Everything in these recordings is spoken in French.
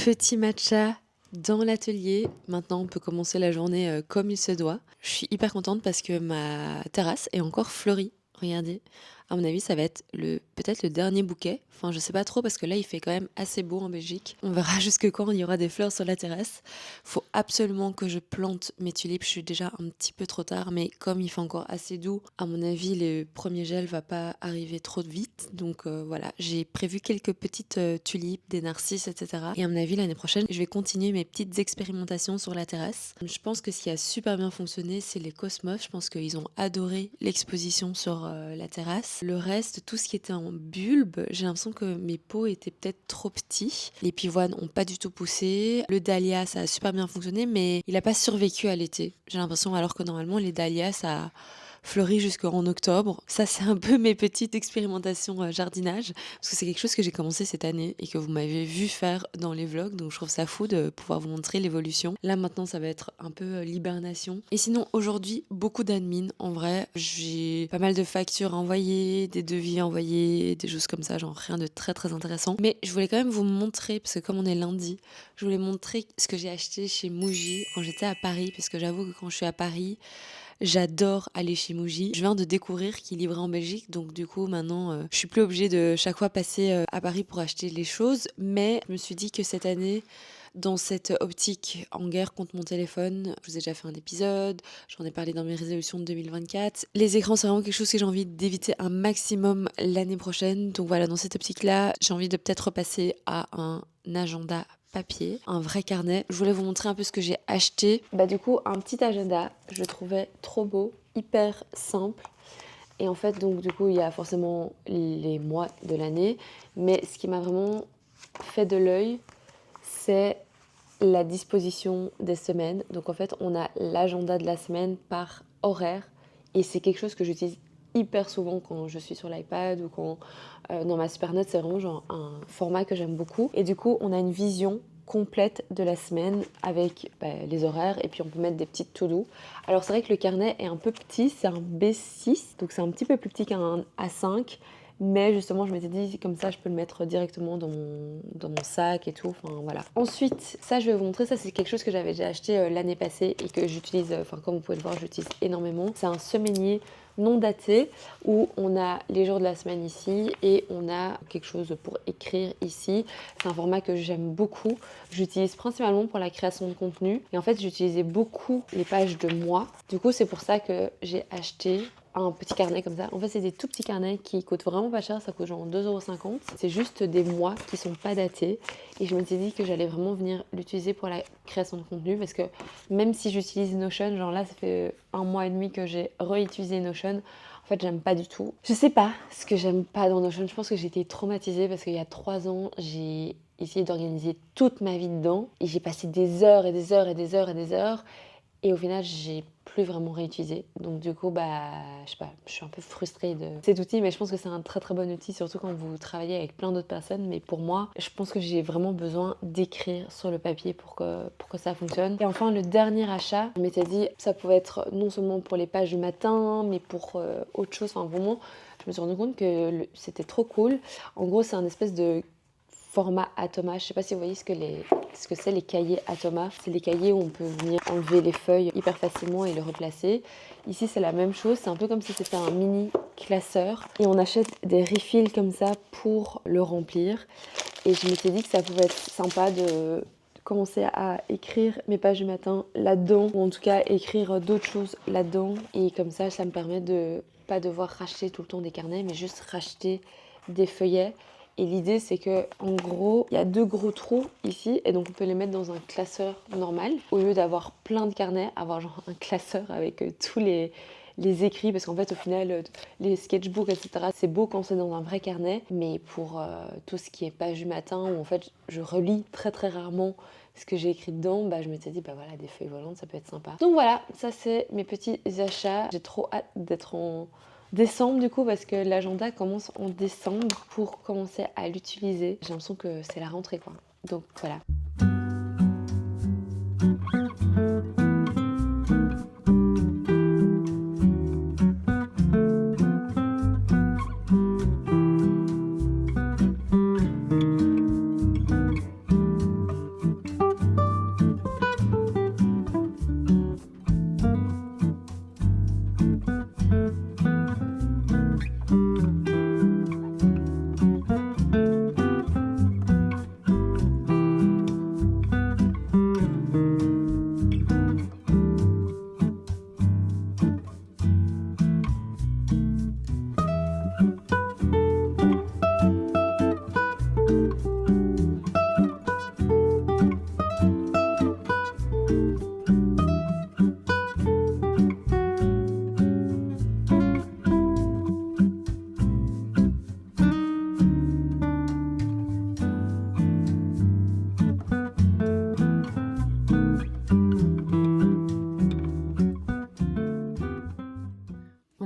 Petit matcha dans l'atelier. Maintenant, on peut commencer la journée comme il se doit. Je suis hyper contente parce que ma terrasse est encore fleurie. Regardez, à mon avis, ça va être peut-être le dernier bouquet. Enfin, je sais pas trop parce que là, il fait quand même assez beau en Belgique. On verra jusque quand il y aura des fleurs sur la terrasse. Faut absolument que je plante mes tulipes. Je suis déjà un petit peu trop tard, mais comme il fait encore assez doux, à mon avis, le premier gel va pas arriver trop vite. Donc voilà, j'ai prévu quelques petites tulipes, des narcisses, etc. Et à mon avis, l'année prochaine, je vais continuer mes petites expérimentations sur la terrasse. Je pense que ce qui a super bien fonctionné, c'est les cosmos. Je pense qu'ils ont adoré l'exposition sur la terrasse. Le reste, tout ce qui était en bulbe, j'ai l'impression que mes pots étaient peut-être trop petits. Les pivoines ont pas du tout poussé. Le dahlia, ça a super bien fonctionné, mais il a pas survécu à l'été. J'ai l'impression, alors que normalement, les dahlias, ça fleurit jusqu'en octobre. Ça, c'est un peu mes petites expérimentations jardinage, parce que c'est quelque chose que j'ai commencé cette année et que vous m'avez vu faire dans les vlogs, donc je trouve ça fou de pouvoir vous montrer l'évolution. Là, maintenant, ça va être un peu l'hibernation. Et sinon, aujourd'hui, beaucoup d'admin. En vrai, j'ai pas mal de factures à envoyer, des devis à envoyer, des choses comme ça, genre rien de très très intéressant. Mais je voulais quand même vous montrer, parce que comme on est lundi, je voulais montrer ce que j'ai acheté chez Muji quand j'étais à Paris, parce que j'avoue que quand je suis à Paris, j'adore aller chez Muji. Je viens de découvrir qu'ils livraient en Belgique, donc du coup maintenant je suis plus obligée de chaque fois passer à Paris pour acheter les choses. Mais je me suis dit que cette année, dans cette optique en guerre contre mon téléphone, je vous ai déjà fait un épisode, j'en ai parlé dans mes résolutions de 2024. Les écrans, c'est vraiment quelque chose que j'ai envie d'éviter un maximum l'année prochaine. Donc voilà, dans cette optique-là, j'ai envie de peut-être repasser à un agenda papier, un vrai carnet. Je voulais vous montrer un peu ce que j'ai acheté. Bah du coup, un petit agenda, je le trouvais trop beau, hyper simple. Et en fait, donc du coup, il y a forcément les mois de l'année, mais ce qui m'a vraiment fait de l'œil, c'est la disposition des semaines. Donc en fait, on a l'agenda de la semaine par horaire, et c'est quelque chose que j'utilise hyper souvent quand je suis sur l'iPad ou quand dans ma Supernote. C'est vraiment genre un format que j'aime beaucoup, et du coup on a une vision complète de la semaine avec les horaires, et puis on peut mettre des petites to-do. Alors c'est vrai que le carnet est un peu petit, c'est un B6, donc c'est un petit peu plus petit qu'un A5, mais justement je m'étais dit comme ça je peux le mettre directement dans mon sac et tout, enfin voilà. Ensuite, ça je vais vous montrer, ça c'est quelque chose que j'avais déjà acheté l'année passée et que j'utilise, enfin comme vous pouvez le voir, j'utilise énormément. C'est un semainier non daté où on a les jours de la semaine ici et on a quelque chose pour écrire ici. C'est un format que j'aime beaucoup. J'utilise principalement pour la création de contenu, et en fait j'utilisais beaucoup les pages de mois. Du coup c'est pour ça que j'ai acheté un petit carnet comme ça. En fait, c'est des tout petits carnets qui coûtent vraiment pas cher, ça coûte genre 2,50 €. C'est juste des mois qui sont pas datés. Et je me suis dit que j'allais vraiment venir l'utiliser pour la création de contenu, parce que même si j'utilise Notion, genre là, ça fait 1 mois et demi que j'ai réutilisé Notion. En fait, j'aime pas du tout. Je sais pas ce que j'aime pas dans Notion. Je pense que j'ai été traumatisée parce qu'il y a 3 ans, j'ai essayé d'organiser toute ma vie dedans. Et j'ai passé des heures et des heures et des heures et des heures. Et au final, j'ai plus vraiment réutilisé. Donc du coup, je sais pas, je suis un peu frustrée de cet outil, mais je pense que c'est un très très bon outil, surtout quand vous travaillez avec plein d'autres personnes. Mais pour moi, je pense que j'ai vraiment besoin d'écrire sur le papier pour que ça fonctionne. Et enfin, le dernier achat, je m'étais dit, ça pouvait être non seulement pour les pages du matin, mais pour autre chose. Enfin, vraiment, je me suis rendu compte que c'était trop cool. En gros, c'est un espèce de format Atoma. Je sais pas si vous voyez ce que c'est les cahiers Atoma. C'est les cahiers où on peut venir enlever les feuilles hyper facilement et les replacer. Ici c'est la même chose, c'est un peu comme si c'était un mini classeur, et on achète des refills comme ça pour le remplir. Et je m'étais dit que ça pouvait être sympa de commencer à écrire mes pages du matin là-dedans, ou en tout cas écrire d'autres choses là-dedans, et comme ça me permet de pas devoir racheter tout le temps des carnets, mais juste racheter des feuillets. Et l'idée, c'est que en gros, il y a 2 gros trous ici, et donc on peut les mettre dans un classeur normal. Au lieu d'avoir plein de carnets, avoir genre un classeur avec tous les les écrits, parce qu'en fait au final les sketchbooks etc c'est beau quand c'est dans un vrai carnet, mais pour tout ce qui est page du matin où en fait je relis très très rarement ce que j'ai écrit dedans, je m'étais dit voilà, des feuilles volantes ça peut être sympa. Donc voilà, ça c'est mes petits achats. J'ai trop hâte d'être en décembre du coup parce que l'agenda commence en décembre pour commencer à l'utiliser. J'ai l'impression que c'est la rentrée quoi. Donc voilà.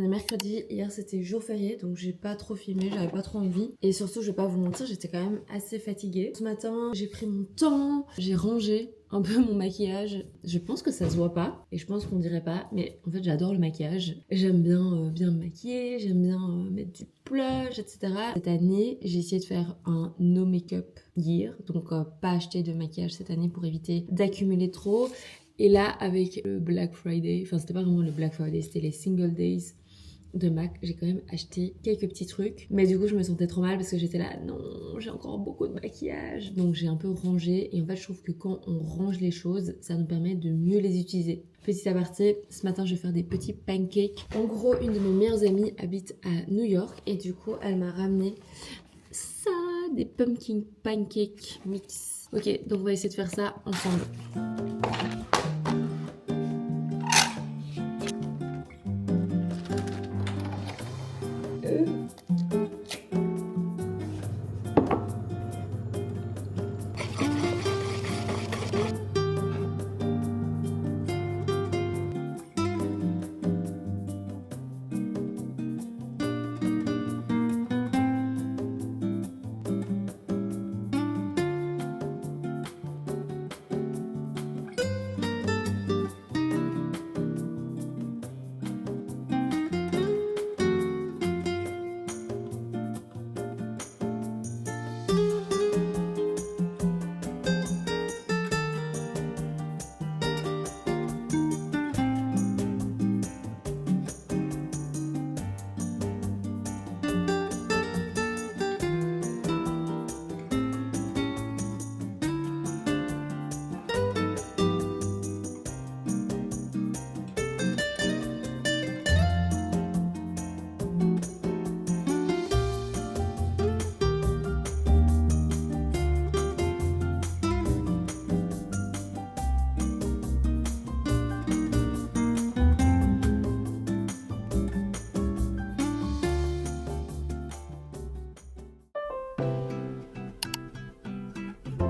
Mercredi, hier c'était jour férié donc j'ai pas trop filmé, j'avais pas trop envie et surtout je vais pas vous mentir, j'étais quand même assez fatiguée. Ce matin j'ai pris mon temps, j'ai rangé un peu mon maquillage. Je pense que ça se voit pas et je pense qu'on dirait pas, mais en fait j'adore le maquillage. J'aime bien bien me maquiller, j'aime bien mettre du blush etc. Cette année j'ai essayé de faire un no make-up year, donc pas acheter de maquillage cette année pour éviter d'accumuler trop. Et là avec le Black Friday, enfin c'était pas vraiment le Black Friday, c'était les Single Days de MAC, j'ai quand même acheté quelques petits trucs, mais du coup je me sentais trop mal parce que j'étais là non, j'ai encore beaucoup de maquillage, donc j'ai un peu rangé. Et en fait je trouve que quand on range les choses ça nous permet de mieux les utiliser. Petit aparté, ce matin je vais faire des petits pancakes. En gros une de mes meilleures amies habite à New York et du coup elle m'a ramené ça, des pumpkin pancakes mix. Ok, donc on va essayer de faire ça ensemble.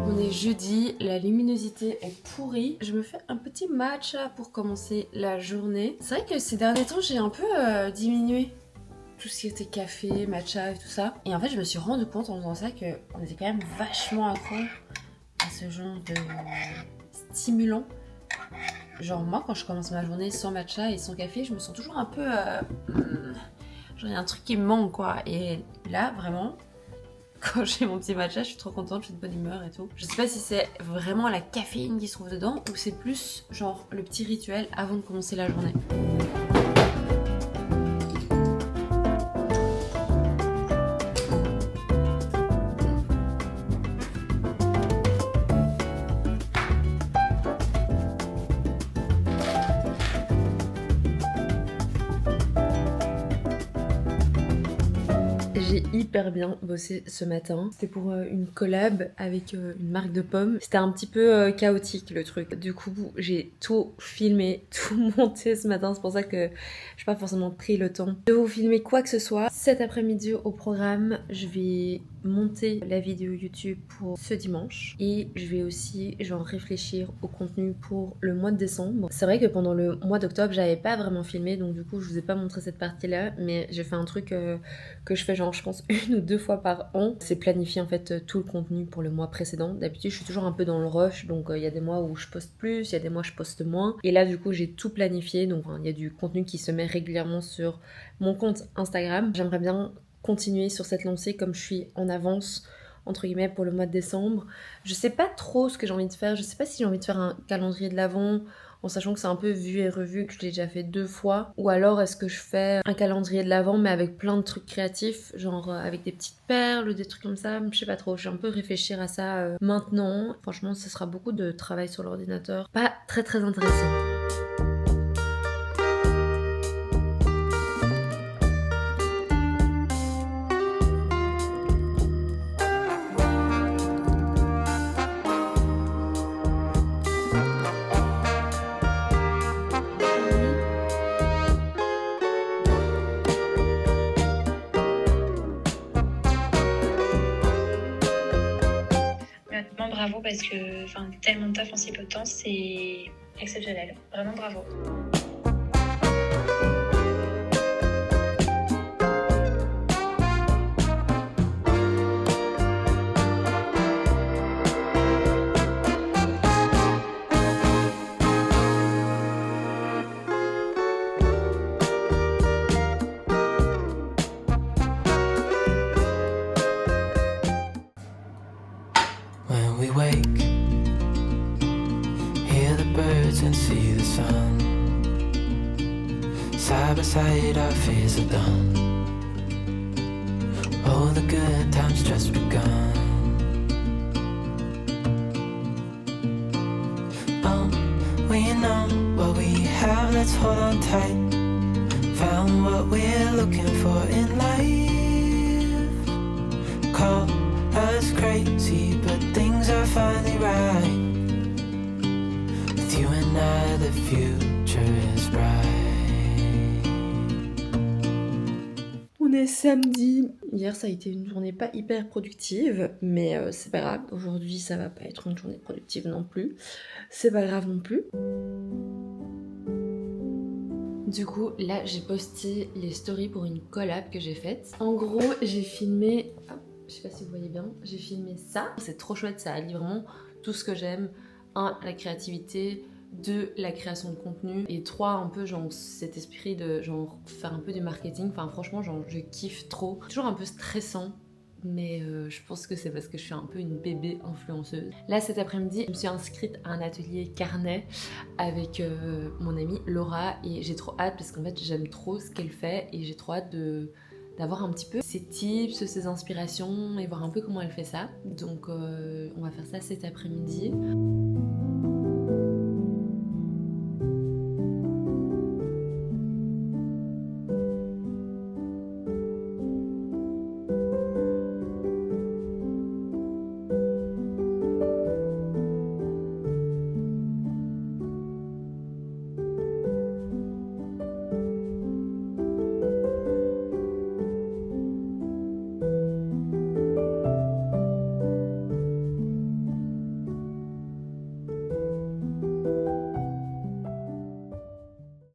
On est jeudi, la luminosité est pourrie. Je me fais un petit matcha pour commencer la journée. C'est vrai que ces derniers temps, j'ai un peu diminué tout ce qui était café, matcha et tout ça. Et en fait, je me suis rendu compte en faisant ça qu'on était quand même vachement accro à ce genre de stimulant. Genre moi, quand je commence ma journée sans matcha et sans café, je me sens toujours un peu... genre il y a un truc qui me manque quoi. Et là, vraiment... Quand j'ai mon petit matcha, je suis trop contente, je suis de bonne humeur et tout. Je sais pas si c'est vraiment la caféine qui se trouve dedans ou c'est plus genre le petit rituel avant de commencer la journée. J'ai hyper bien bossé ce matin. C'était pour une collab avec une marque de pommes. C'était un petit peu chaotique le truc. Du coup, j'ai tout filmé, tout monté ce matin. C'est pour ça que je n'ai pas forcément pris le temps de vous filmer quoi que ce soit. Cet après-midi au programme, je vais monter la vidéo YouTube pour ce dimanche et je vais aussi réfléchir au contenu pour le mois de décembre. C'est vrai que pendant le mois d'octobre j'avais pas vraiment filmé, donc du coup je vous ai pas montré cette partie là, mais j'ai fait un truc que je fais je pense 1 ou 2 fois par an, c'est planifier en fait tout le contenu pour le mois précédent. D'habitude je suis toujours un peu dans le rush, donc il y a des mois où je poste plus, il y a des mois où je poste moins, et là du coup j'ai tout planifié, donc il y a du contenu qui se met régulièrement sur mon compte Instagram. J'aimerais bien continuer sur cette lancée comme je suis en avance entre guillemets pour le mois de décembre. Je sais pas trop ce que j'ai envie de faire, je sais pas si j'ai envie de faire un calendrier de l'Avent en sachant que c'est un peu vu et revu, que je l'ai déjà fait 2 fois, ou alors est-ce que je fais un calendrier de l'Avent mais avec plein de trucs créatifs, avec des petites perles ou des trucs comme ça, je sais pas trop, je vais un peu réfléchir à ça maintenant. Franchement ce sera beaucoup de travail sur l'ordinateur, pas très très intéressant. Honnêtement, bravo parce que tellement de taf en si peu de temps, c'est exceptionnel. Vraiment bravo. When we wake, hear the birds and see the sun. Side by side our fears are done. Oh, the good times just begun. Oh, we know what we have, let's hold on tight. Found what we're looking for in life. Call us crazy, but things are finally right. With you and I, the future is bright. On est samedi. Hier ça a été une journée pas hyper productive, mais c'est pas grave. Aujourd'hui ça va pas être une journée productive non plus. C'est pas grave non plus. Du coup, là j'ai posté les stories pour une collab que j'ai faite. En gros, j'ai filmé... je sais pas si vous voyez bien, j'ai filmé ça. C'est trop chouette, ça allie vraiment tout ce que j'aime. 1, la créativité, 2, la création de contenu, et 3, un peu cet esprit de faire un peu du marketing. Enfin franchement je kiffe trop. Toujours un peu stressant, mais je pense que c'est parce que je suis un peu une bébé influenceuse. Là cet après-midi, je me suis inscrite à un atelier carnet avec mon amie Laura, et j'ai trop hâte parce qu'en fait j'aime trop ce qu'elle fait et j'ai trop hâte d'avoir un petit peu ses tips, ses inspirations et voir un peu comment elle fait ça. Donc on va faire ça cet après-midi.